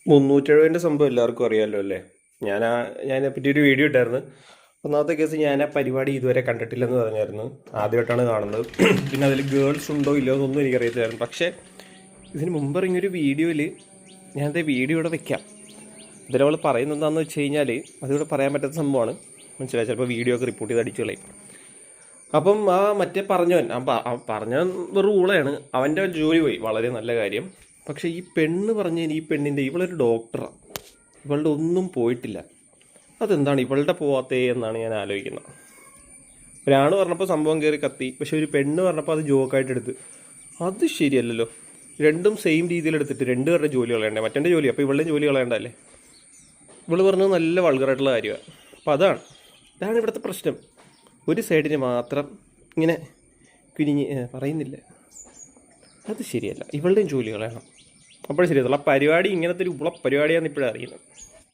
370 സംഭവം എല്ലാവർക്കും അറിയാമല്ലോ അല്ലേ? ഞാനതിനെപ്പറ്റി ഒരു വീഡിയോ ഇട്ടായിരുന്നു. ഒന്നാമത്തെ കേസ് ഞാൻ ആ പരിപാടി ഇതുവരെ കണ്ടിട്ടില്ലെന്ന് പറഞ്ഞായിരുന്നു. ആദ്യമായിട്ടാണ് കാണുന്നത്. പിന്നെ അതിൽ ഗേൾസ് ഉണ്ടോ ഇല്ലയോ എന്നൊന്നും എനിക്കറിയത്തില്ലായിരുന്നു. പക്ഷേ ഇതിന് മുമ്പ് ഇറങ്ങിയൊരു വീഡിയോയിൽ ഞാനത് വീഡിയോ ഇവിടെ വെക്കാം. ഇതിലവൾ പറയുന്നത് എന്താണെന്ന് വെച്ച് കഴിഞ്ഞാൽ അതിവിടെ പറയാൻ പറ്റാത്ത സംഭവമാണ്. മനസ്സിലായി? ചിലപ്പോൾ വീഡിയോ ഒക്കെ റിപ്പോർട്ട് ചെയ്ത് അടിച്ചു കളയും. അപ്പം ആ മറ്റേ പറഞ്ഞവൻ പറഞ്ഞവൻ വെറും ഊളയാണ്. അവൻ്റെ ജോലി പോയി, വളരെ നല്ല കാര്യം. പക്ഷേ ഈ പെണ്ണ് പറഞ്ഞതിന് ഈ പെണ്ണിൻ്റെ ഇവളൊരു ഡോക്ടറാണ്, ഇവളുടെ ഒന്നും പോയിട്ടില്ല. അതെന്താണ് ഇവളുടെ പോവാത്തേ എന്നാണ് ഞാൻ ആലോചിക്കുന്നത്. ഒരാണ് പറഞ്ഞപ്പോൾ സംഭവം കയറി കത്തി, പക്ഷെ ഒരു പെണ്ണ് പറഞ്ഞപ്പോൾ അത് ജോക്കായിട്ട് എടുത്ത്. അത് ശരിയല്ലല്ലോ. രണ്ടും സെയിം രീതിയിൽ എടുത്തിട്ട് രണ്ടുപേരുടെ ജോലി കളയണ്ടേ? മറ്റേ ജോലി, അപ്പോൾ ഇവളുടെ ജോലി കളയണ്ടല്ലേ? ഇവള് പറഞ്ഞത് നല്ല വൾഗറായിട്ടുള്ള കാര്യമാണ്. അപ്പോൾ ഇതാണ് ഇവിടുത്തെ പ്രശ്നം. ഒരു സൈഡിന് മാത്രം ഇങ്ങനെ കുനിഞ്ഞ് പറയുന്നില്ല. അത് ശരിയല്ല. ഇവളുടെയും ജോലി കളയണം, അപ്പോഴും ശരിയല്ല. ആ പരിപാടി ഇങ്ങനത്തെ ഒരു ഉള്ള പരിപാടിയാണെന്ന് ഇപ്പോഴാണ് അറിയുന്നത്.